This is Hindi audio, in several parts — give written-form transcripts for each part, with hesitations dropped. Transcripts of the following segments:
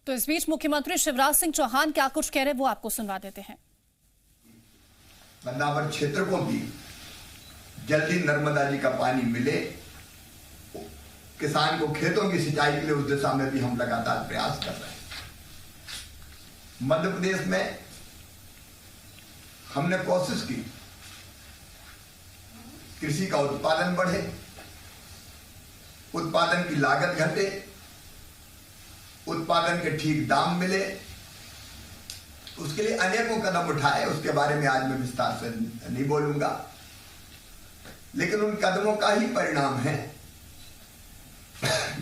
तो इस बीच मुख्यमंत्री शिवराज सिंह चौहान क्या कुछ कह रहे वो आपको सुनवा देते हैं। बदनावर क्षेत्र को भी जल्दी नर्मदा जी का पानी मिले, किसान को खेतों की सिंचाई के लिए उस दिशा में भी हम लगातार प्रयास कर रहे हैं। मध्य प्रदेश में हमने कोशिश की कृषि का उत्पादन बढ़े, उत्पादन की लागत घटे, उत्पादन के ठीक दाम मिले। उसके लिए अनेकों कदम उठाए, उसके बारे में आज मैं विस्तार से नहीं बोलूंगा, लेकिन उन कदमों का ही परिणाम है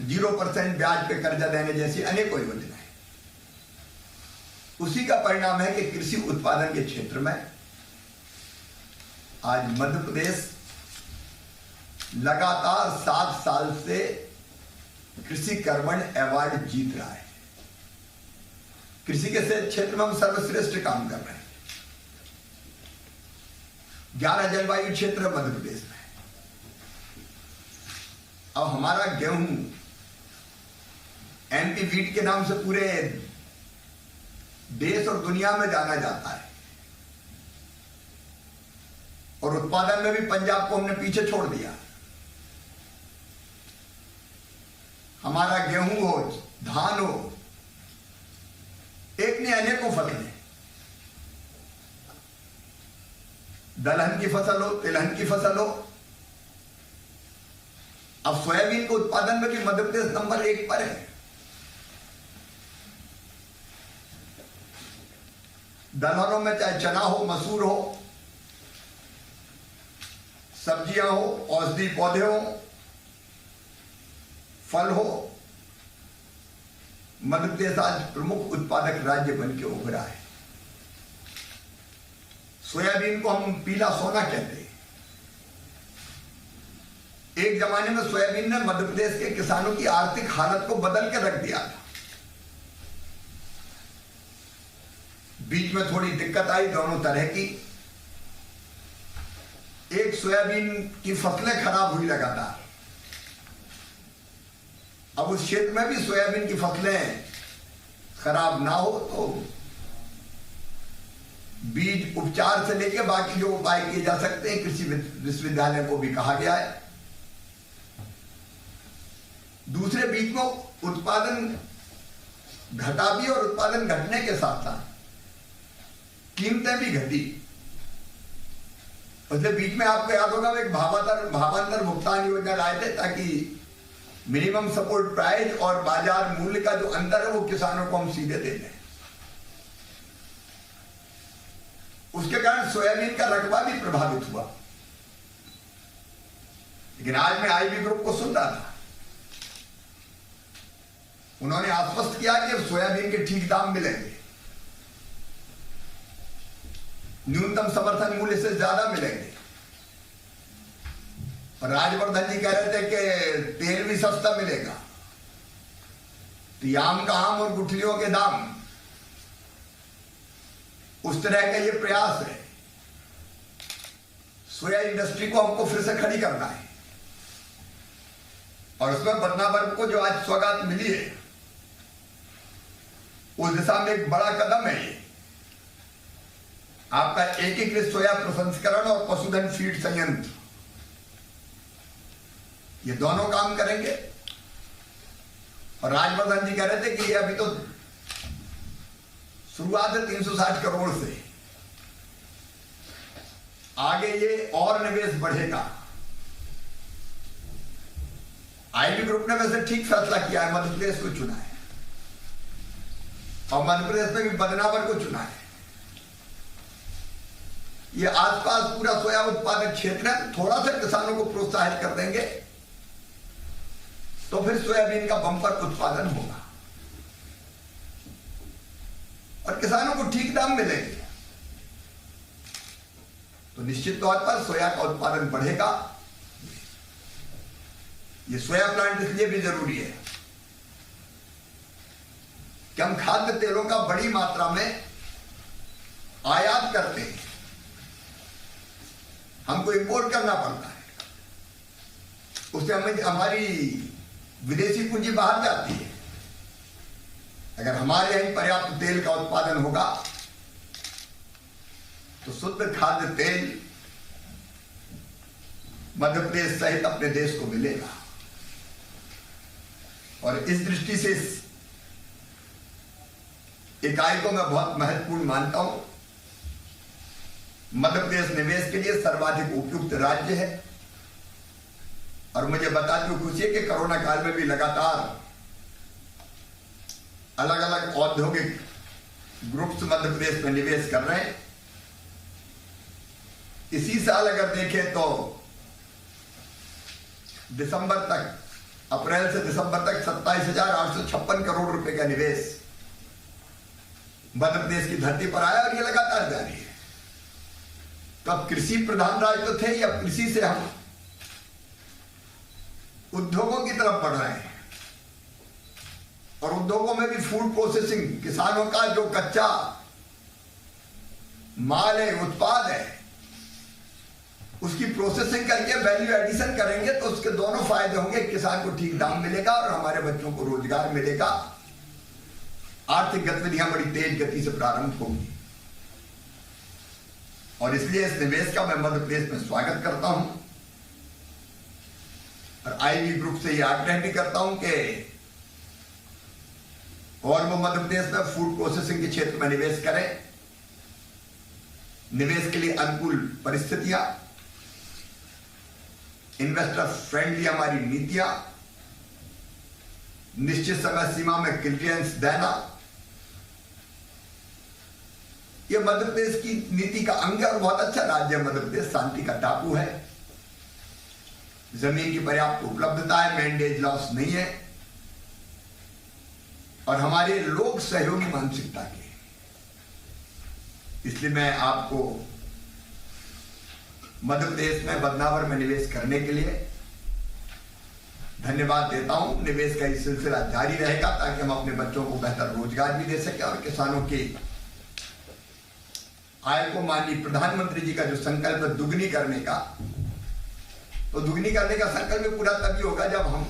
0% ब्याज पे कर्जा देने जैसी अनेकों योजनाएं। उसी का परिणाम है कि कृषि उत्पादन के क्षेत्र में आज मध्य प्रदेश लगातार 7 साल से कृषि कर्मण अवार्ड जीत रहा है। कृषि के क्षेत्र में हम सर्वश्रेष्ठ काम कर रहे हैं। 11 जलवायु क्षेत्र मध्य प्रदेश में। अब हमारा गेहूं एमपी वीट के नाम से पूरे देश और दुनिया में जाना जाता है, और उत्पादन में भी पंजाब को हमने पीछे छोड़ दिया। हमारा गेहूं हो, धान हो, एक ने अनेकों फसलें, दलहन की फसल हो, तिलहन की फसल हो। अब सोयाबीन के उत्पादन में भी मध्य प्रदेश नंबर 1 पर है। दलहनों में चाहे चना हो, मसूर हो, सब्जियां हो, औषधि पौधे हो, फल हो, मध्य प्रदेश आज प्रमुख उत्पादक राज्य बन के उभरा है। सोयाबीन को हम पीला सोना कहते हैं। एक जमाने में सोयाबीन ने मध्य प्रदेश के किसानों की आर्थिक हालत को बदल के रख दिया था। बीच में थोड़ी दिक्कत आई दोनों तरह की। एक, सोयाबीन की फसलें खराब हुई लगातार। अब उस क्षेत्र में भी सोयाबीन की फसलें खराब ना हो तो बीज उपचार से लेकर बाकी जो उपाय किए जा सकते हैं कृषि विश्वविद्यालय को भी कहा गया है। दूसरे बीच में उत्पादन घटा भी, और उत्पादन घटने के साथ साथ कीमतें भी घटी। उसके बीच में आपको याद होगा एक भावांतर भुगतान योजना लाए थे, ताकि मिनिमम सपोर्ट प्राइस और बाजार मूल्य का जो अंतर है वो किसानों को हम सीधे दे दें। उसके कारण सोयाबीन का रकबा भी प्रभावित हुआ। लेकिन आज मैं आईबी ग्रुप को सुन रहा था, उन्होंने आश्वस्त किया कि अब सोयाबीन के ठीक दाम मिलेंगे, न्यूनतम समर्थन मूल्य से ज्यादा मिलेंगे। और राजवर्धन जी कह रहे थे कि तेल भी सस्ता मिलेगा। तो आम का आम और गुठलियों के दाम, उस तरह का ये प्रयास है। सोया इंडस्ट्री को हमको फिर से खड़ी करना है, और उसमें बदना वर्ग को जो आज सौगात मिली है उस दिशा में एक बड़ा कदम है। ये आपका एकीकृत सोया प्रसंस्करण और पशुधन फीड संयंत्र, ये दोनों काम करेंगे। और राजवर्धन जी कह रहे थे कि ये अभी तो शुरुआत है 360 करोड़ से, आगे ये और निवेश बढ़ेगा। आईबी ग्रुप ने वैसे ठीक फैसला किया है, मध्य प्रदेश को चुना है, और मध्य प्रदेश में भी बदनावर को चुना है। ये आसपास पूरा सोया उत्पादक क्षेत्र है। थोड़ा सा किसानों को प्रोत्साहित कर देंगे तो फिर सोयाबीन का बम्पर उत्पादन होगा और किसानों को ठीक दाम मिलेंगे, तो निश्चित तौर पर सोया का उत्पादन बढ़ेगा। ये सोया प्लांट इसलिए भी जरूरी है कि हम खाद्य तेलों का बड़ी मात्रा में आयात करते हैं, हमको इंपोर्ट करना पड़ता है, उससे हमें हमारी विदेशी पूंजी बाहर जाती है। अगर हमारे यहीं पर्याप्त तेल का उत्पादन होगा तो शुद्ध खाद्य तेल मध्य प्रदेश सहित अपने देश को मिलेगा। और इस दृष्टि से इस इकाई को मैं बहुत महत्वपूर्ण मानता हूं। मध्य प्रदेश निवेश के लिए सर्वाधिक उपयुक्त राज्य है और मुझे बताते हुए खुशी है कि कोरोना काल में भी लगातार अलग अलग औद्योगिक ग्रुप्स मध्य प्रदेश में निवेश कर रहे हैं। इसी साल अगर देखें तो दिसंबर तक, अप्रैल से दिसंबर तक 27,856 करोड़ रुपए का निवेश मध्य प्रदेश की धरती पर आया और ये लगातार जारी है। तो अब कृषि प्रधान राज्य तो थे ही, अब कृषि से हम उद्योगों की तरफ बढ़ रहे हैं और उद्योगों में भी फूड प्रोसेसिंग, किसानों का जो कच्चा माल है, उत्पाद है, उसकी प्रोसेसिंग करके वैल्यू एडिशन करेंगे तो उसके दोनों फायदे होंगे। किसान को ठीक दाम मिलेगा और हमारे बच्चों को रोजगार मिलेगा। आर्थिक गतिविधियां बड़ी तेज गति से प्रारंभ होंगी और इसलिए इस निवेश का मैं मध्य प्रदेश में स्वागत करता हूं और आईवी ग्रुप से यह आग्रह भी करता हूं कि और वो मध्य प्रदेश में फूड प्रोसेसिंग के क्षेत्र में निवेश करें। निवेश के लिए अनुकूल परिस्थितियां, इन्वेस्टर फ्रेंडली हमारी नीतियां, निश्चित समय सीमा में क्लियरेंस देना, यह मध्य प्रदेश की नीति का अंग है और बहुत अच्छा राज्य है मध्य प्रदेश। शांति का टापू है, जमीन की पर्याप्त उपलब्धता है, मैंडेज लॉस नहीं है और हमारे लोग सहयोगी मानसिकता के। इसलिए मैं आपको मध्य प्रदेश में बदनावर में निवेश करने के लिए धन्यवाद देता हूं। निवेश का ये सिलसिला जारी रहेगा ताकि हम अपने बच्चों को बेहतर रोजगार भी दे सकें और किसानों की आय को, माननीय प्रधानमंत्री जी का जो संकल्प है दुगनी करने का, तो दुगनी करने का संकल्प पूरा तभी होगा जब हम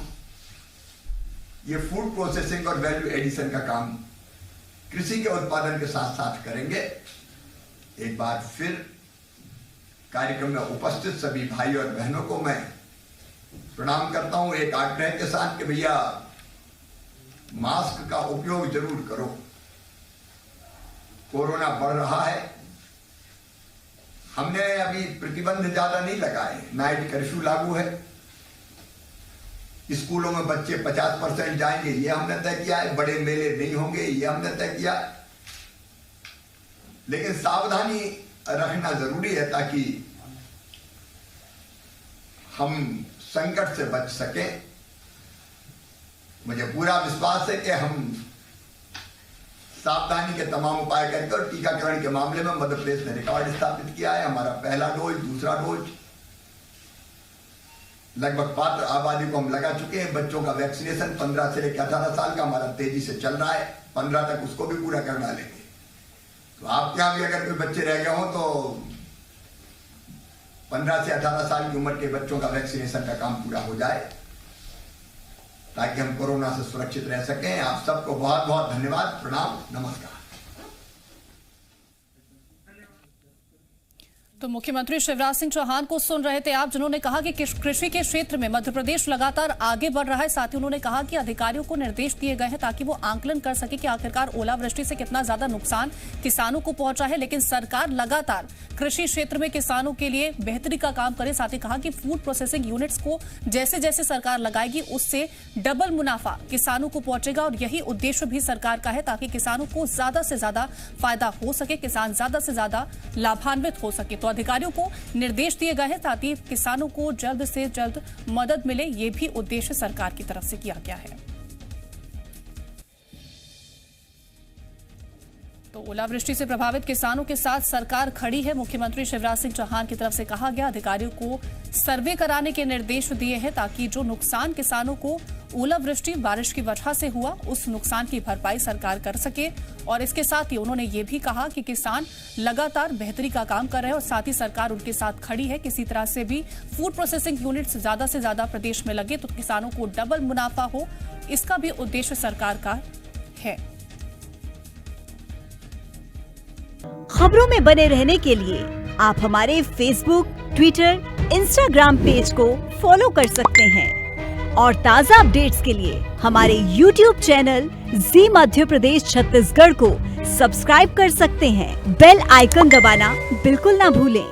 ये फूड प्रोसेसिंग और वैल्यू एडिशन का काम कृषि के उत्पादन के साथ साथ करेंगे। एक बार फिर कार्यक्रम में उपस्थित सभी भाई और बहनों को मैं प्रणाम करता हूं। एक आग्रह के साथ कि भैया मास्क का उपयोग जरूर करो। कोरोना बढ़ रहा है, हमने अभी प्रतिबंध ज्यादा नहीं लगाए, नाइट कर्फ्यू लागू है, स्कूलों में बच्चे 50% जाएंगे ये हमने तय किया है, बड़े मेले नहीं होंगे ये हमने तय किया, लेकिन सावधानी रखना जरूरी है ताकि हम संकट से बच सके। मुझे पूरा विश्वास है कि हम सावधानी के तमाम उपाय करके और टीकाकरण के मामले में मध्य प्रदेश ने रिकॉर्ड स्थापित किया है। हमारा पहला डोज, दूसरा डोज लगभग पात्र आबादी को हम लगा चुके हैं। बच्चों का वैक्सीनेशन 15 से लेकर 18 साल का हमारा तेजी से चल रहा है, 15 तक उसको भी पूरा कर डालेंगे। तो आपके यहां भी अगर कोई बच्चे रह गए हो तो 15 से 18 साल की उम्र के बच्चों का वैक्सीनेशन का काम पूरा हो जाए ताकि हम कोरोना से सुरक्षित रह सकें। आप सबको बहुत बहुत धन्यवाद, प्रणाम, नमस्कार। तो मुख्यमंत्री शिवराज सिंह चौहान को सुन रहे थे आप, जिन्होंने कहा कि कृषि के क्षेत्र में मध्य प्रदेश लगातार आगे बढ़ रहा है। साथ ही उन्होंने कहा कि अधिकारियों को निर्देश दिए गए हैं ताकि वो आंकलन कर सके कि आखिरकार ओलावृष्टि से कितना ज्यादा नुकसान किसानों को पहुंचा है, लेकिन सरकार लगातार कृषि क्षेत्र में किसानों के लिए बेहतरी का काम करे। साथ ही कहा कि फूड प्रोसेसिंग यूनिट्स को जैसे जैसे सरकार लगाएगी उससे डबल मुनाफा किसानों को पहुंचेगा और यही उद्देश्य भी सरकार का है ताकि किसानों को ज्यादा से ज्यादा फायदा हो सके, किसान ज्यादा से ज्यादा लाभान्वित हो सके। तो अधिकारियों को निर्देश दिए गए हैं ताकि किसानों को जल्द से जल्द मदद मिले, ये भी उद्देश्य सरकार की तरफ से किया गया है। तो ओलावृष्टि से प्रभावित किसानों के साथ सरकार खड़ी है। मुख्यमंत्री शिवराज सिंह चौहान की तरफ से कहा गया अधिकारियों को सर्वे कराने के निर्देश दिए हैं ताकि जो नुकसान किसानों को ओलावृष्टि बारिश की वजह से हुआ उस नुकसान की भरपाई सरकार कर सके। और इसके साथ ही उन्होंने ये भी कहा कि किसान लगातार बेहतरी का काम कर रहे हैं और साथ ही सरकार उनके साथ खड़ी है। किसी तरह से भी फूड प्रोसेसिंग यूनिट्स ज्यादा से ज्यादा प्रदेश में लगे तो किसानों को डबल मुनाफा हो, इसका भी उद्देश्य सरकार का है। खबरों में बने रहने के लिए आप हमारे फेसबुक, ट्विटर, इंस्टाग्राम पेज को फॉलो कर सकते हैं और ताज़ा अपडेट्स के लिए हमारे YouTube चैनल जी मध्य प्रदेश छत्तीसगढ़ को सब्सक्राइब कर सकते हैं। बेल आइकन दबाना बिल्कुल ना भूलें।